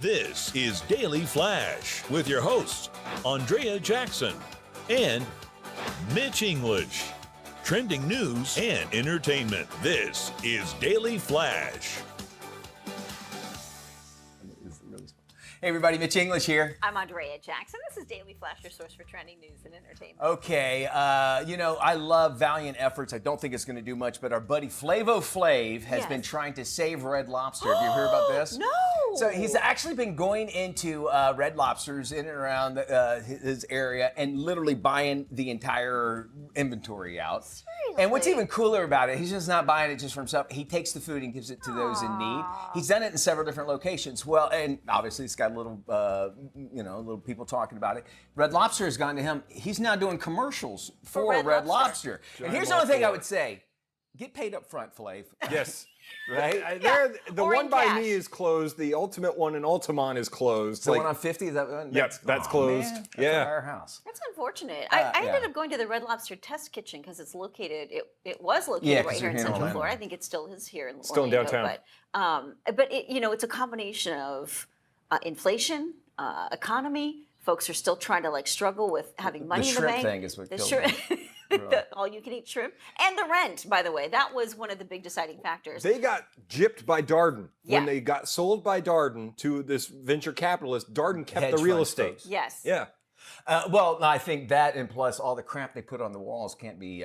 This is Daily Flash with your hosts, Andrea Jackson and Mitch English. Trending news and entertainment. This is Daily Flash. Hey everybody, Mitch English here. I'm Andrea Jackson. This is Daily Flash, your source for trending news and entertainment. Okay, I love valiant efforts. I don't think it's going to do much, but our buddy Flavo Flav has been trying to save Red Lobster. Have you heard about this? No! So he's actually been going into Red Lobsters in and around his area and literally buying the entire inventory out. Seriously? And what's even cooler about it, he's just not buying it just for himself. He takes the food and gives it to those in need. He's done it in several different locations. Well, and obviously it's got little people talking about it. Red Lobster has gone to him. He's now doing commercials for Red Lobster. And here's the only thing I would say: get paid up front, Flav. Yes. Right? The Or one in by cash. me is closed. The Ultimate one in Altamont is closed. The one on 50? That's closed. Man, that's Yeah. our house. That's unfortunate. I ended up going to the Red Lobster test kitchen because it's located. It was located right here in Central Florida. I think it still is here in Still in Orlando, downtown. But it's a combination of inflation, economy. Folks are still trying to struggle with having money in the bank. The shrimp thing is what The killed shrimp. me. All you can eat shrimp and the rent, by the way, that was one of the big deciding factors. They got gypped by Darden. Yeah. When they got sold by Darden to this venture capitalist, Darden kept Hedge the real fund estate. folks. Yes. Yeah. Well, I think that, and plus all the crap they put on the walls can't be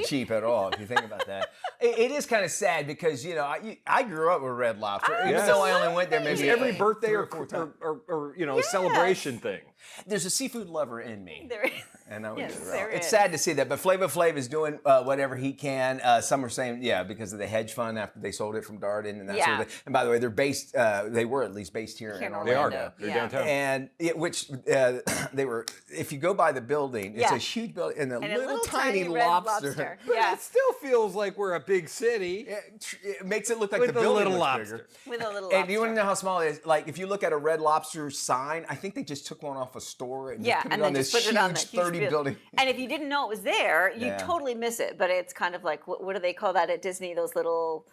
cheap? at all. If you think about that, it is kind of sad because I grew up with Red Lobster, even though I only went there maybe Every birthday 3 or or 4 times. celebration thing. There's a seafood lover in me. There is. And I would Yes, get it there wrong. It's is. sad to see that, but Flavo Flav is doing whatever he can. Some are saying, because of the hedge fund after they sold it from Darden and that sort of thing. And by the way, they're based. They were at least based here in in They Orlando. are. They're Yeah. downtown. And they were. If you go by the building, it's a huge building and a little tiny red lobster. But Yeah. it still feels like we're a big city. It makes it look like With the a building little looks lobster. bigger. With a little And you want lobster. to know how small it is? Like if you look at a Red Lobster sign, I think they just took one off a store and just put it and on then this just put it on the huge huge 30 building. And if you didn't know it was there, you Yeah. totally miss it. But it's kind of like what do they call that at Disney? Those little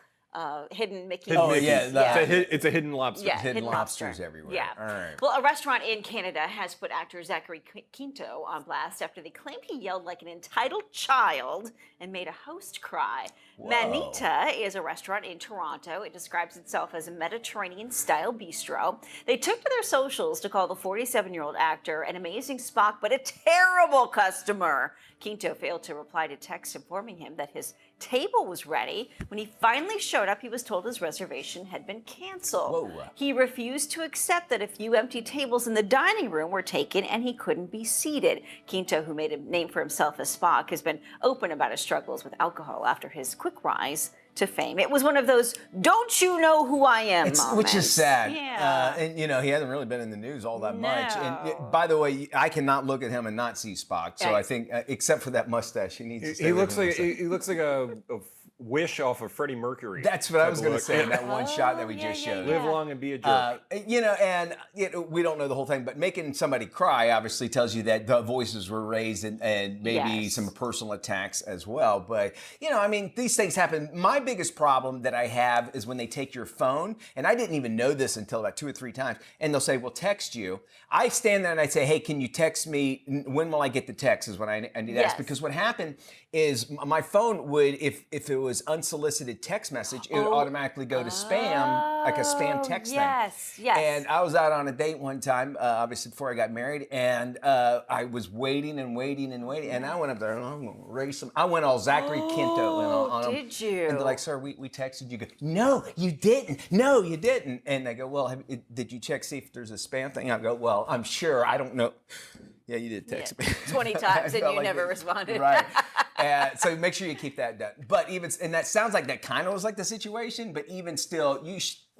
hidden Mickey. Hidden Oh, Mickey. yeah, It's a hidden lobster. Yeah, Hidden lobster. lobsters everywhere. Yeah. All right. Well, a restaurant in Canada has put actor Zachary Quinto on blast after they claimed he yelled like an entitled child and made a host cry. Manita is a restaurant in Toronto. It describes itself as a Mediterranean-style bistro. They took to their socials to call the 47-year-old actor an amazing Spock, but a terrible customer. Quinto failed to reply to texts informing him that his table was ready. When he finally showed up, he was told his reservation had been canceled. Whoa. He refused to accept that a few empty tables in the dining room were taken and he couldn't be seated. Quinto, who made a name for himself as Spock, has been open about his struggles with alcohol after his quick rise to fame. It was one of those "don't you know who I am" moments. Which is sad. Yeah. And he hasn't really been in the news all that much. And No. by the way, I cannot look at him and not see Spock. So Yeah. I think, except for that mustache, he needs to stay He with looks him. like he looks like a wish off of Freddie Mercury. That's what I was going to look. say in that one shot that we yeah, just yeah, showed. yeah. Live long and be a jerk. We don't know the whole thing, but making somebody cry obviously tells you that the voices were raised and maybe Yes. some personal attacks as well. But, these things happen. My biggest problem that I have is when they take your phone, and I didn't even know this until about 2 or 3 times, and they'll say, we'll text you. I stand there and I say, hey, can you text me? When will I get the text is what I need to ask. Yes. Because what happened is my phone would, if it was unsolicited text message, it would automatically go to spam, like a spam text thing. Yes, yes. And I was out on a date one time, obviously before I got married, and I was waiting and waiting and waiting, and I went up there and I'm gonna race him. I went all Zachary Quinto on him. Did you? And they're like, sir, we texted you. Go, no, you didn't. No, you didn't. And they go, well, did you check see if there's a spam thing? I go, well, I'm sure. I don't know. Yeah, you did text me 20 I times and felt you like never it. responded. Right. So make sure you keep that done. But and that sounds like that kind of was like the situation, but even still,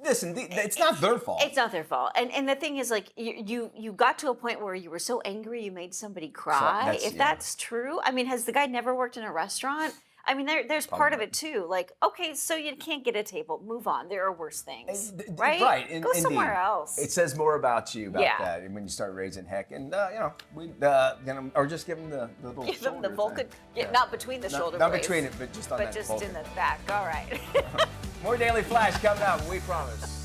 listen, it's not their fault. It's not their fault. And the thing is, like, you got to a point where you were so angry you made somebody cry. If that's true, I mean, has the guy never worked in a restaurant? I mean, there's part of it too. Like, okay, so you can't get a table. Move on. There are worse things, right? Right. Go somewhere else. It says more about you about that, and when you start raising heck, and or just give them the little. Give them the shoulder Vulcan, thing. not between the shoulder Not blades, between it, but just on but that just Vulcan. in the back. All right. More Daily Flash coming up. We promise.